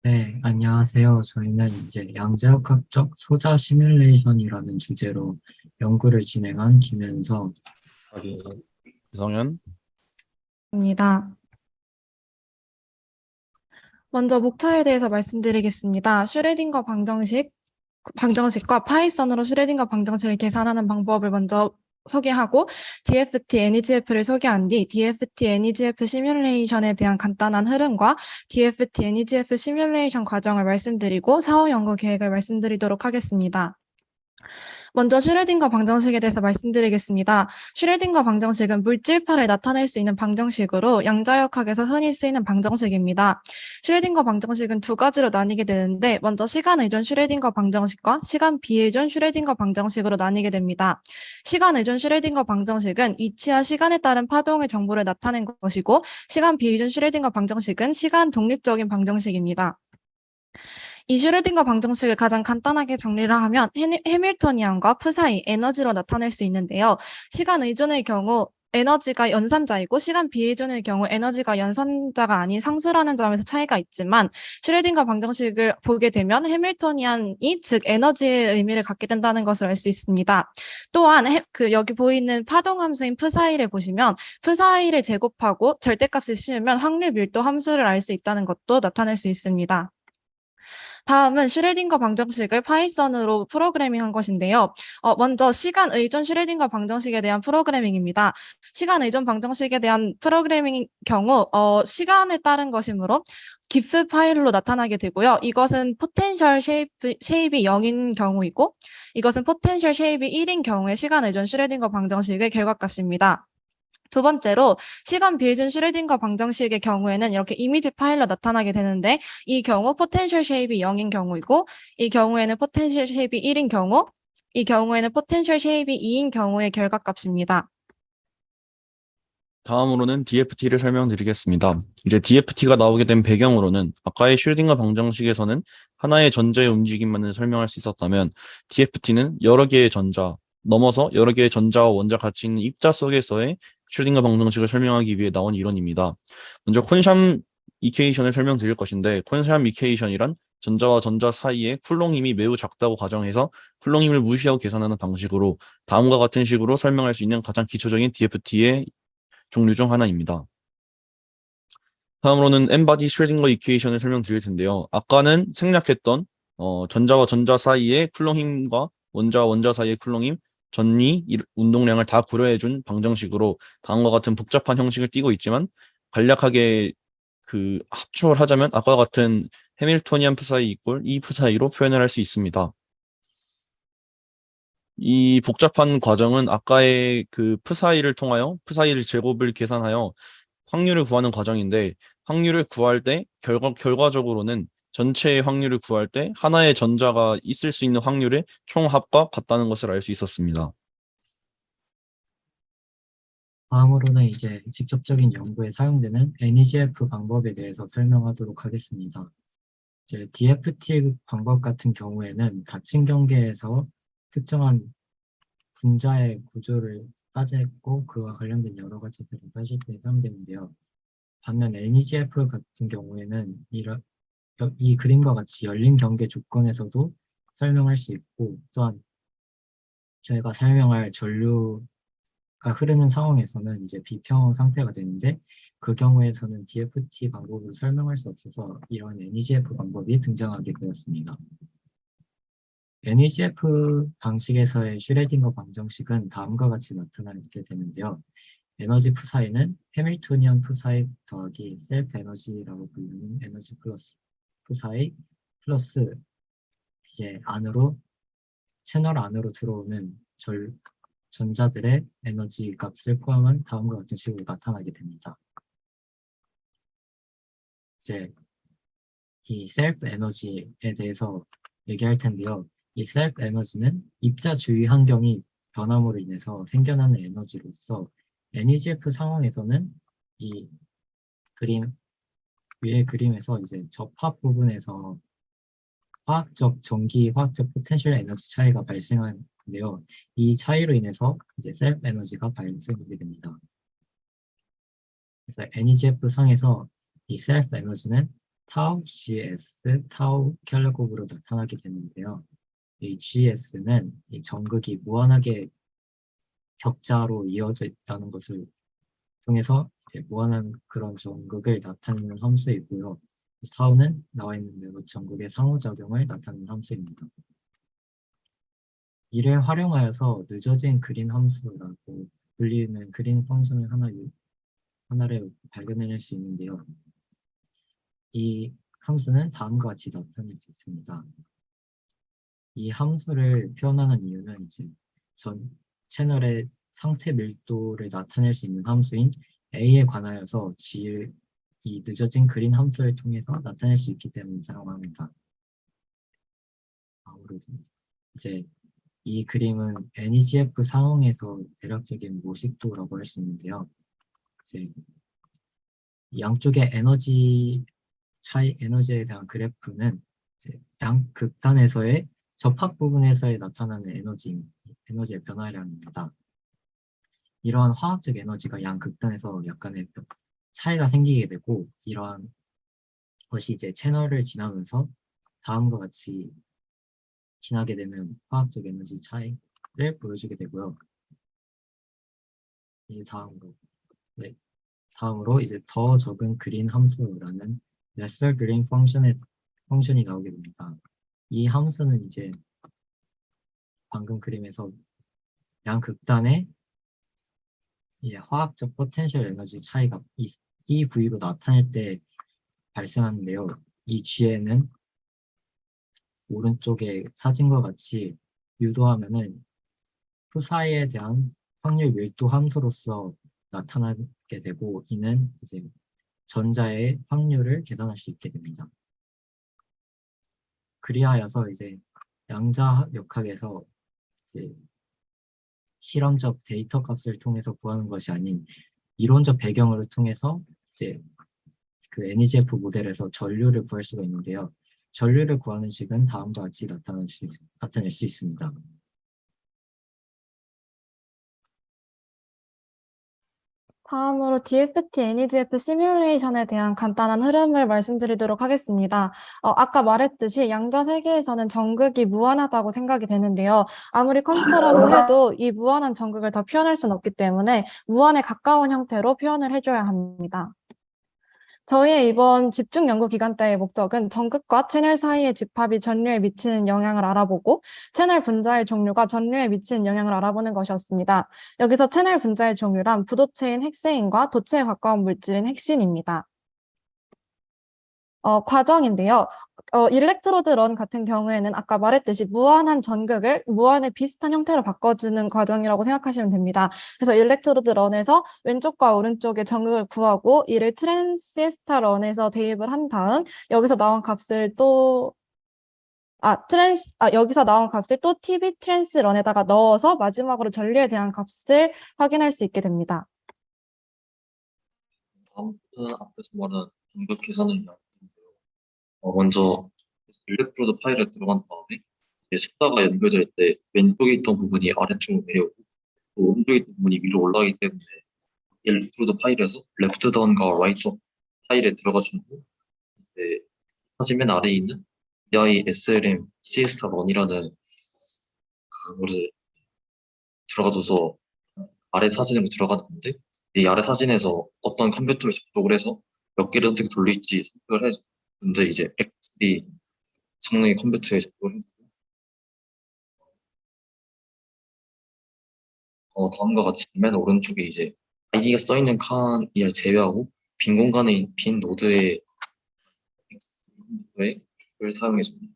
네, 안녕하세요. 저희는 이제 양자역학적 소자 시뮬레이션이라는 주제로 연구를 진행한 김현서. 예. 유성현. 입니다. 먼저 목차에 대해서 말씀드리겠습니다. 슈레딩거 방정식과 파이썬으로 슈레딩거 방정식을 계산하는 방법을 먼저 소개하고 DFT, NEGF를 소개한 뒤 DFT, NEGF 시뮬레이션에 대한 간단한 흐름과 DFT, NEGF 시뮬레이션 과정을 말씀드리고 사후 연구 계획을 말씀드리도록 하겠습니다. 먼저 슈레딩거 방정식에 대해서 말씀드리겠습니다. 슈레딩거 방정식은 물질파를 나타낼 수 있는 방정식으로 양자역학에서 흔히 쓰이는 방정식입니다. 슈레딩거 방정식은 두 가지로 나뉘게 되는데 먼저 시간 의존 슈레딩거 방정식과 시간 비의존 슈레딩거 방정식으로 나뉘게 됩니다. 시간 의존 슈레딩거 방정식은 위치와 시간에 따른 파동의 정보를 나타낸 것이고 시간 비의존 슈레딩거 방정식은 시간 독립적인 방정식입니다. 이 슈레딩거 방정식을 가장 간단하게 정리를 하면 해밀토니안과 프 사이 에너지로 나타낼 수 있는데요. 시간 의존의 경우 에너지가 연산자이고 시간 비의존의 경우 에너지가 연산자가 아닌 상수라는 점에서 차이가 있지만 슈레딩거 방정식을 보게 되면 해밀토니안이 즉 에너지의 의미를 갖게 된다는 것을 알 수 있습니다. 또한 여기 보이는 파동 함수인 프 사이를 보시면 프 사이를 제곱하고 절대값을 씌우면 확률 밀도 함수를 알 수 있다는 것도 나타낼 수 있습니다. 다음은 슈레딩거 방정식을 파이썬으로 프로그래밍한 것인데요. 먼저 시간 의존 슈레딩거 방정식에 대한 프로그래밍입니다. 시간 의존 방정식에 대한 프로그래밍 경우 시간에 따른 것이므로 GIF 파일로 나타나게 되고요. 이것은 포텐셜 쉐입이 0인 경우이고 이것은 포텐셜 쉐입이 1인 경우의 시간 의존 슈레딩거 방정식의 결과값입니다. 두 번째로 시간 비의존 슈레딩거 방정식의 경우에는 이렇게 이미지 파일로 나타나게 되는데 이 경우 포텐셜 쉐입이 0인 경우이고 이 경우에는 포텐셜 쉐입이 1인 경우 이 경우에는 포텐셜 쉐입이 2인 경우의 결과값입니다. 다음으로는 DFT를 설명드리겠습니다. 이제 DFT가 나오게 된 배경으로는 아까의 슈레딩거 방정식에서는 하나의 전자의 움직임만을 설명할 수 있었다면 DFT는 여러 개의 전자 넘어서 여러 개의 전자와 원자 같이 있는 입자 속에서의 슈레딩거 방정식을 설명하기 위해 나온 이론입니다. 먼저 콘샴 이퀘이션을 설명드릴 것인데 콘샴 이퀘이션이란 전자와 전자 사이에 쿨롱 힘이 매우 작다고 가정해서 쿨롱 힘을 무시하고 계산하는 방식으로 다음과 같은 식으로 설명할 수 있는 가장 기초적인 DFT의 종류 중 하나입니다. 다음으로는 N-body 슈레딩거 이퀘이션을 설명드릴 텐데요. 아까는 생략했던 전자와 전자 사이의 쿨롱 힘과 원자와 원자 사이의 쿨롱 힘, 전위, 운동량을 다 고려해준 방정식으로 다음과 같은 복잡한 형식을 띠고 있지만 간략하게 합축을 하자면 아까와 같은 해밀토니안 푸사이 이꼴 E 푸사이로 표현을 할 수 있습니다. 이 복잡한 과정은 아까의 푸사이를 통하여 푸사이를 제곱을 계산하여 확률을 구하는 과정인데 확률을 구할 때 결과적으로는 전체의 확률을 구할 때 하나의 전자가 있을 수 있는 확률의 총합과 같다는 것을 알 수 있었습니다. 다음으로는 이제 직접적인 연구에 사용되는 NEGF 방법에 대해서 설명하도록 하겠습니다. 이제 DFT 방법 같은 경우에는 닫힌 경계에서 특정한 분자의 구조를 따지고 그와 관련된 여러 가지들을 따질 때 사용되는데요. 반면 NEGF 같은 경우에는 이 그림과 같이 열린 경계 조건에서도 설명할 수 있고 또한 저희가 설명할 전류가 흐르는 상황에서는 이제 비평 상태가 되는데 그 경우에서는 DFT 방법으로 설명할 수 없어서 이런 NEGF 방법이 등장하게 되었습니다. NEGF 방식에서의 슈레딩거 방정식은 다음과 같이 나타나게 되는데요. 에너지 푸사이는 해밀토니언 푸사이 더하기 셀프 에너지라고 불리는 에너지 플러스 푸사이 플러스 이제 채널 안으로 들어오는 전자들의 에너지 값을 포함한 다음과 같은 식으로 나타나게 됩니다. 이제 이 셀프 에너지에 대해서 얘기할 텐데요. 이 셀프 에너지는 입자 주위 환경이 변함으로 인해서 생겨나는 에너지로서 NEGF 상황에서는 이 그림 위의 그림에서 이제 접합 부분에서 화학적 포텐셜 에너지 차이가 발생하는데요. 이 차이로 인해서 이제 셀프 에너지가 발생하게 됩니다. 그래서 NEGF 상에서 이 셀프 에너지는 tau gs, tau 켈레곱으로 나타나게 되는데요. 이 gs는 이 전극이 무한하게 격자로 이어져 있다는 것을 통해서 이제 무한한 그런 전극을 나타내는 함수이고요. tau는 나와 있는 대로 전극의 상호작용을 나타내는 함수입니다. 이를 활용하여서 늦어진 그린 함수라고 불리는 그린 펑션을 하나를 발견해낼 수 있는데요. 이 함수는 다음과 같이 나타낼 수 있습니다. 이 함수를 표현하는 이유는 이제 전 채널의 상태 밀도를 나타낼 수 있는 함수인 A에 관하여서 이 늦어진 그린 함수를 통해서 나타낼 수 있기 때문에 사용합니다. 이제 이 그림은 NEGF 상홍에서 대략적인 모식도라고 할 수 있는데요. 이제 양쪽의 에너지에 대한 그래프는 이제 양 극단에서의 접합 부분에서의 나타나는 에너지의 변화량입니다. 이러한 화학적 에너지가 양 극단에서 약간의 차이가 생기게 되고, 이러한 것이 이제 채널을 지나면서 다음과 같이 지나게 되는 화학적 에너지 차이를 보여주게 되고요. 이제 다음으로 이제 더 적은 그린 함수라는 lesser green 펑션이 나오게 됩니다. 이 함수는 이제 방금 그림에서 양 극단의 화학적 포텐셜 에너지 차이가 이 부위로 나타날 때 발생하는데요. 이 G에는 오른쪽의 사진과 같이 유도하면은 후사에 대한 확률 밀도 함수로서 나타나게 되고, 이는 이제 전자의 확률을 계산할 수 있게 됩니다. 그리하여서 이제 양자역학에서 이제 실험적 데이터 값을 통해서 구하는 것이 아닌 이론적 배경을 통해서 이제 그 NEGF 모델에서 전류를 구할 수가 있는데요. 전류를 구하는 식은 다음과 같이 나타낼 수 있습니다. 다음으로 DFT, NEGF 시뮬레이션에 대한 간단한 흐름을 말씀드리도록 하겠습니다. 아까 말했듯이 양자 세계에서는 전극이 무한하다고 생각이 되는데요. 아무리 컴퓨터라고 해도 이 무한한 전극을 다 표현할 수는 없기 때문에 무한에 가까운 형태로 표현을 해줘야 합니다. 저희의 이번 집중 연구 기간대의 목적은 전극과 채널 사이의 집합이 전류에 미치는 영향을 알아보고 채널 분자의 종류가 전류에 미치는 영향을 알아보는 것이었습니다. 여기서 채널 분자의 종류란 부도체인 핵세인과 도체에 가까운 물질인 핵신입니다. 과정인데요. 일렉트로드 런 같은 경우에는 아까 말했듯이 무한한 전극을 무한의 비슷한 형태로 바꿔주는 과정이라고 생각하시면 됩니다. 그래서 일렉트로드 런에서 왼쪽과 오른쪽의 전극을 구하고 이를 트랜시스터 런에서 대입을 한 다음 여기서 나온 값을 또 TV 트랜스 런에다가 넣어서 마지막으로 전류에 대한 값을 확인할 수 있게 됩니다. 다음은 앞에서 말한 전극 계산을 이야기하는데요. 먼저 일렉트로드 파일에 들어간 다음에 숫자가 연결될 때 왼쪽에 있던 부분이 아래쪽으로 내려오고 또 오른쪽에 있던 부분이 위로 올라가기 때문에 일렉트로드 파일에서 레프트 다운과 라이트 업 파일에 들어가 준 후 사진 맨 아래에 있는 EI SLM CS1이라는 그거를 들어가줘서 아래 사진으로 들어가는 건데, 이 아래 사진에서 어떤 컴퓨터에 접속을 해서 몇 개를 어떻게 돌릴지 선택을 해주는데, 이제 XD 성능의 컴퓨터에 접속을 해주고 다음과 같이 맨 오른쪽에 이제 아이디가 써있는 칸을 제외하고 빈 공간에 빈 노드의 를 사용해줍니다.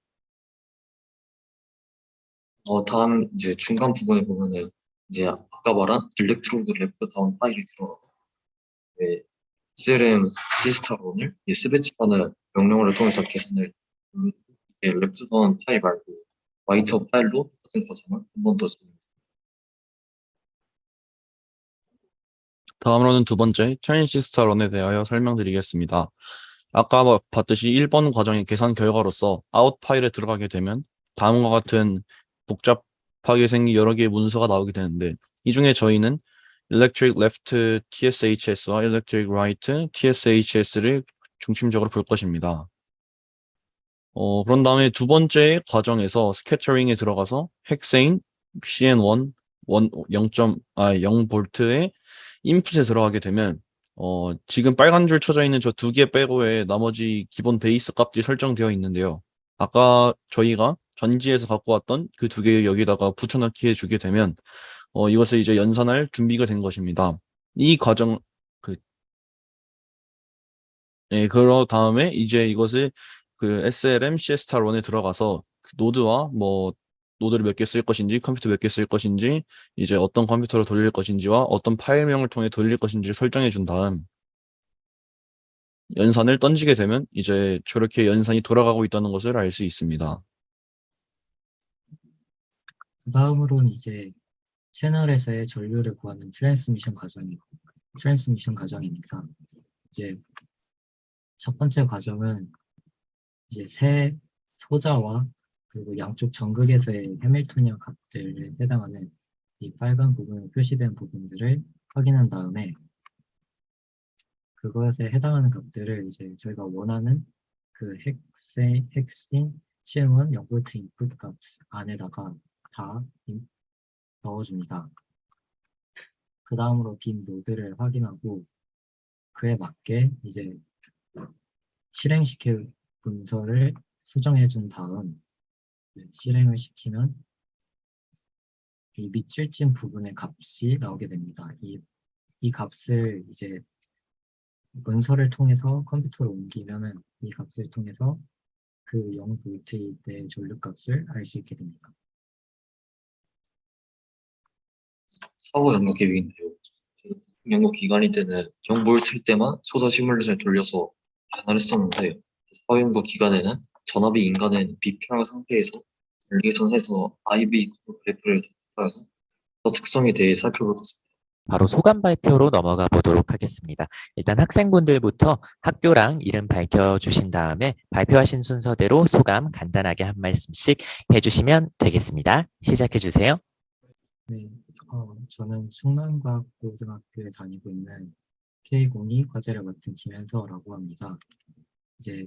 다음 이제 중간 부분에 보면은 이제 아까 말한 일렉트로드 레프트 다운 파일이 들어가고 SLM 시스타론을 스배치하는 명령어를 통해서 계산을 레프트 다운 파일 말고 라이트 업 파일로 같은 과정을 한 번 더 진행합니다. 다음으로는 두 번째 트랜시스터 런에 대하여 설명드리겠습니다. 아까 봤듯이 1번 과정의 계산 결과로서 아웃 파일에 들어가게 되면 다음과 같은 복잡하게 생긴 여러 개의 문서가 나오게 되는데, 이 중에 저희는 Electric Left TSHS와 Electric Right TSHS를 중심적으로 볼 것입니다. 그런 다음에 두 번째 과정에서 스캐터링에 들어가서 핵세인 CN1 0볼트의 인풋에 들어가게 되면 지금 빨간 줄 쳐져 있는 저 두 개 빼고의 나머지 기본 베이스 값들이 설정되어 있는데요. 아까 저희가 전지에서 갖고 왔던 그 두 개를 여기다가 붙여넣기 해주게 되면 이것을 이제 연산할 준비가 된 것입니다. 이 과정 그 예, 그러 다음에 이제 이것을 그 SLM CS*1에 들어가서 그 노드와 뭐 노드를 몇 개 쓸 것인지 컴퓨터 몇 개 쓸 것인지 이제 어떤 컴퓨터로 돌릴 것인지와 어떤 파일명을 통해 돌릴 것인지를 설정해 준 다음 연산을 던지게 되면 이제 저렇게 연산이 돌아가고 있다는 것을 알 수 있습니다. 그 다음으로는 이제 채널에서의 전류를 구하는 트랜스미션 과정입니다. 이제 첫 번째 과정은 이제 새 소자와 그리고 양쪽 정극에서의 해밀토니언 값들에 해당하는 이 빨간 부분 표시된 부분들을 확인한 다음에 그것에 해당하는 값들을 이제 저희가 원하는 그 핵심 CM1 0V 인풋 값 안에다가 다 넣어줍니다. 그 다음으로 빈 노드를 확인하고 그에 맞게 이제 실행시킬 문서를 수정해 준 다음 실행을 시키면 이 밑줄 친 부분의 값이 나오게 됩니다. 이 값을 이제 문서를 통해서 컴퓨터로 옮기면은 이 값을 통해서 그 0V의 내 전류 값을 알 수 있게 됩니다. 사후 연구 계획인데요. 연구 기간일 때는 0볼트일 때만 소자 시뮬레이션을 돌려서 계산을 했었는데 사후 연구 기간에는 전압이 인간은 비평형 상태에서 전리선에서 IV 그래프를 대입하여서 그 특성에 대해 살펴보겠습니다. 바로 소감 발표로 넘어가 보도록 하겠습니다. 일단 학생분들부터 학교랑 이름 밝혀주신 다음에 발표하신 순서대로 소감 간단하게 한 말씀씩 해주시면 되겠습니다. 시작해주세요. 네, 저는 충남과학고등학교에 다니고 있는 K02 과제를 맡은 김현서라고 합니다. 이제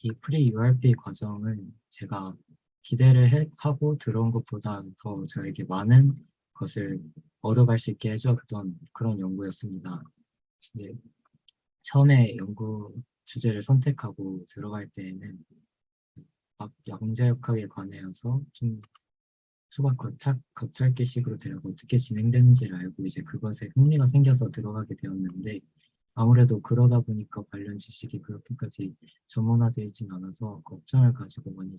이 프리 URP 과정은 제가 기대를 하고 들어온 것보다 더 저에게 많은 것을 얻어갈 수 있게 해줬던 그런 연구였습니다. 이제 처음에 연구 주제를 선택하고 들어갈 때에는 양자역학에 관해서 좀 수학 겉핥기식으로 되려고 어떻게 진행되는지를 알고 이제 그것에 흥미가 생겨서 들어가게 되었는데 아무래도 그러다 보니까 관련 지식이 그렇게까지 전문화되어 있진 않아서 걱정을 가지고 많이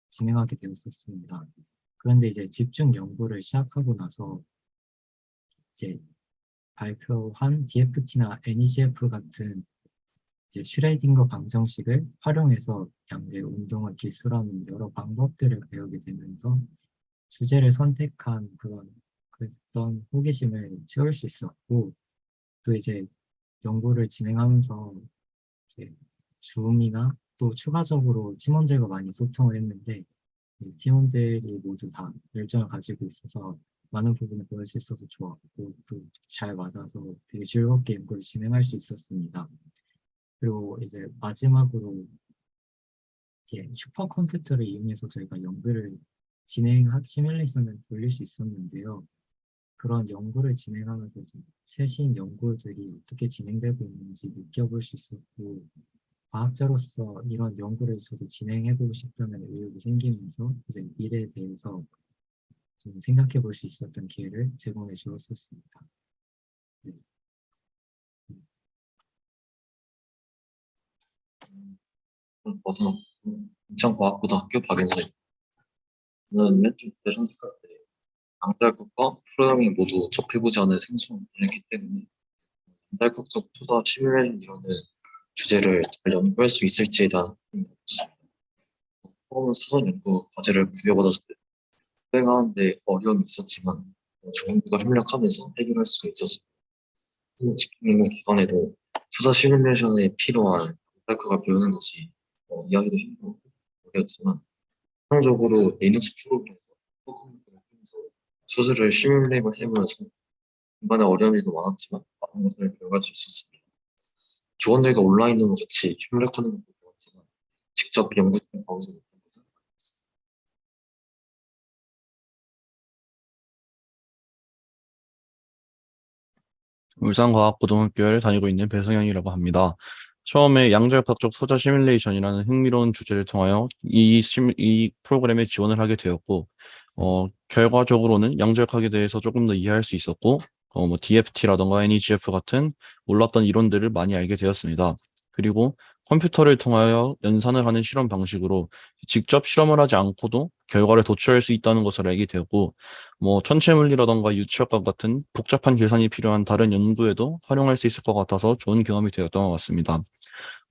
진행하게 되었었습니다. 그런데 이제 집중 연구를 시작하고 나서 이제 발표한 DFT나 NEGF 같은 이제 슈레딩거 방정식을 활용해서 양대 운동을 기술하는 여러 방법들을 배우게 되면서 주제를 선택한 그랬던 호기심을 채울 수 있었고 또 이제 연구를 진행하면서 이제 줌이나 또 추가적으로 팀원들과 많이 소통을 했는데 이 팀원들이 모두 다 열정을 가지고 있어서 많은 부분을 배울 수 있어서 좋았고 또 잘 맞아서 되게 즐겁게 연구를 진행할 수 있었습니다. 그리고 이제 마지막으로 이제 슈퍼컴퓨터를 이용해서 저희가 연구를 시뮬레이션을 돌릴 수 있었는데요. 그런 연구를 진행하면서 최신 연구들이 어떻게 진행되고 있는지 느껴볼 수 있었고 과학자로서 이런 연구를 저도 진행해보고 싶다는 의욕이 생기면서 이제 미래에 대해서 좀 생각해 볼 수 있었던 기회를 제공해 주었습니다. 네. 저도 인천과학고등학교 박윤서입니다. 저는 맨 처음 주제 선택할 때 양자역학과 프로그래밍 모두 접해보지 않은 생소했기 때문에 양자역학적 투자 시뮬레이션 이론은 주제를 잘 연구할 수 있을지에 대한 고민이었습니다. 처음 사전 연구 과제를 부여받았을 때 수행하는데 어려움이 있었지만 전문가가 협력하면서 해결할 수 있었습니다. 집중 연구 기간에도 투자 시뮬레이션에 필요한 양자역학을 배우는 것이 이야기도 힘들고 어려웠지만 최종적으로 리눅스 프로그램과 컴퓨터를 통해서 소스를 시뮬레이션 해보면서 중간에 어려움도 많았지만 많은 것을 배워갈 수 있었습니다. 조원들과 온라인으로 같이 협력하는 것도 좋았지만 직접 연구실에 가보지 못한 것은 아니었습니다. 울산과학고등학교를 다니고 있는 배성현이라고 합니다. 처음에 양자역학적 소자 시뮬레이션이라는 흥미로운 주제를 통하여 이 프로그램에 지원을 하게 되었고, 결과적으로는 양자역학에 대해서 조금 더 이해할 수 있었고, 뭐 DFT라던가 NEGF 같은 몰랐던 이론들을 많이 알게 되었습니다. 그리고 컴퓨터를 통하여 연산을 하는 실험 방식으로 직접 실험을 하지 않고도 결과를 도출할 수 있다는 것을 알게 되었고, 뭐 천체 물리라던가 유치역학 같은 복잡한 계산이 필요한 다른 연구에도 활용할 수 있을 것 같아서 좋은 경험이 되었던 것 같습니다.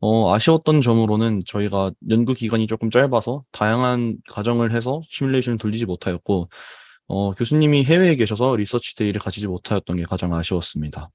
아쉬웠던 점으로는 저희가 연구 기간이 조금 짧아서 다양한 과정을 해서 시뮬레이션을 돌리지 못하였고, 교수님이 해외에 계셔서 리서치 데이를 가지지 못하였던 게 가장 아쉬웠습니다.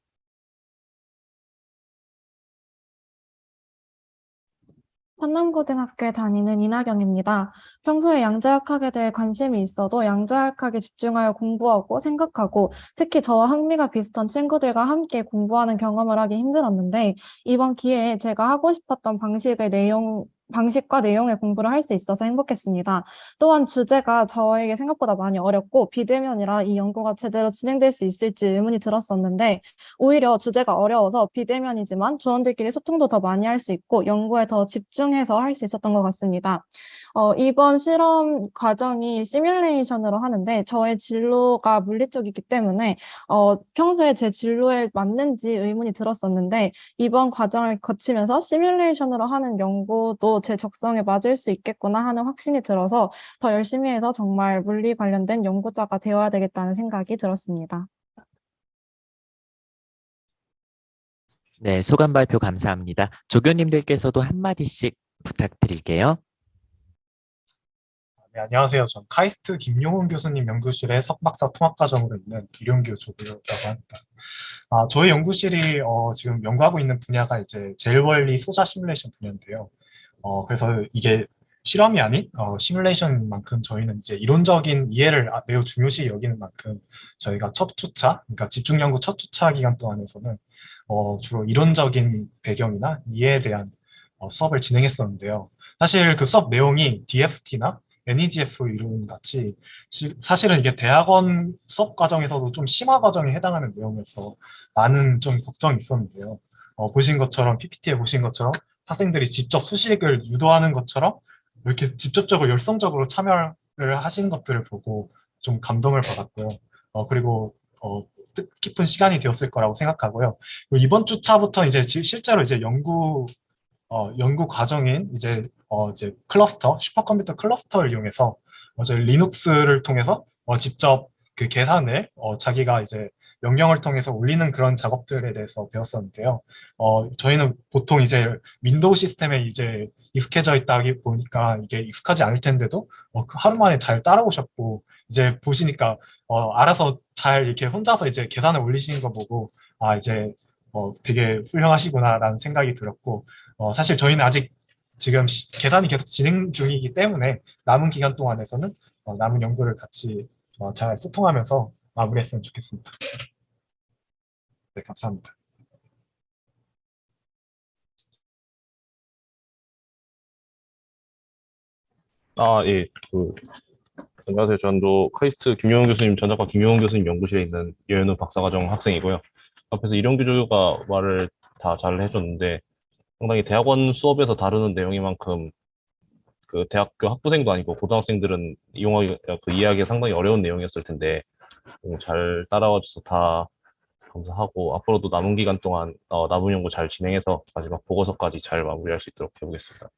산남고등학교에 다니는 이나경입니다. 평소에 양자역학에 대해 관심이 있어도 양자역학에 집중하여 공부하고 생각하고 특히 저와 흥미가 비슷한 친구들과 함께 공부하는 경험을 하기 힘들었는데 이번 기회에 제가 하고 싶었던 방식과 내용의 공부를 할 수 있어서 행복했습니다. 또한 주제가 저에게 생각보다 많이 어렵고 비대면이라 이 연구가 제대로 진행될 수 있을지 의문이 들었었는데 오히려 주제가 어려워서 비대면이지만 조원들끼리 소통도 더 많이 할 수 있고 연구에 더 집중해서 할 수 있었던 것 같습니다. 이번 실험 과정이 시뮬레이션으로 하는데 저의 진로가 물리 쪽이기 때문에 평소에 제 진로에 맞는지 의문이 들었었는데 이번 과정을 거치면서 시뮬레이션으로 하는 연구도 제 적성에 맞을 수 있겠구나 하는 확신이 들어서 더 열심히 해서 정말 물리 관련된 연구자가 되어야 되겠다는 생각이 들었습니다. 네, 소감 발표 감사합니다. 조교님들께서도 한마디씩 부탁드릴게요. 네, 안녕하세요. 전 카이스트 김용훈 교수님 연구실의 석박사 통합과정으로 있는 이룡규 조교라고 합니다. 저희 연구실이 지금 연구하고 있는 분야가 이제 젤원리 소자 시뮬레이션 분야인데요. 그래서 이게 실험이 아닌 시뮬레이션인 만큼 저희는 이제 이론적인 이해를 매우 중요시 여기는 만큼 저희가 첫 주차, 그러니까 집중 연구 첫 주차 기간 동안에서는 주로 이론적인 배경이나 이해에 대한 수업을 진행했었는데요. 사실 그 수업 내용이 DFT나 NEGF 이론 같이 사실은 이게 대학원 수업 과정에서도 좀 심화 과정에 해당하는 내용이어서 많은 좀 걱정이 있었는데요. 보신 것처럼 PPT에 보신 것처럼 학생들이 직접 수식을 유도하는 것처럼 이렇게 직접적으로 열성적으로 참여를 하시는 것들을 보고 좀 감동을 받았고요. 그리고 뜻깊은 시간이 되었을 거라고 생각하고요. 그리고 이번 주차부터 이제 실제로 이제 연구 과정인 이제 클러스터, 슈퍼컴퓨터 클러스터를 이용해서 이제 리눅스를 통해서 직접 그 계산을 자기가 이제 명령을 통해서 올리는 그런 작업들에 대해서 배웠었는데요. 저희는 보통 이제 윈도우 시스템에 이제 익숙해져 있다기 보니까 이게 익숙하지 않을 텐데도 하루 만에 잘 따라오셨고 이제 보시니까 알아서 잘 이렇게 혼자서 이제 계산을 올리시는 거 보고 이제 되게 훌륭하시구나라는 생각이 들었고 사실 저희는 아직 지금 계산이 계속 진행 중이기 때문에 남은 기간 동안에서는 남은 연구를 같이 잘 소통하면서 마무리했으면 좋겠습니다. 네, 감사합니다. 예. 안녕하세요. 저도 카이스트 김용훈 교수님 전작과 김용훈 교수님 연구실에 있는 여현우 박사과정 학생이고요. 앞에서 이룡규 교수가 말을 다 잘 해줬는데 상당히 대학원 수업에서 다루는 내용인 만큼 그 대학교 학부생도 아니고 고등학생들은 이해하기 상당히 어려운 내용이었을 텐데 잘 따라와줘서 다 감사하고 앞으로도 남은 기간 동안 남은 연구 잘 진행해서 마지막 보고서까지 잘 마무리할 수 있도록 해보겠습니다.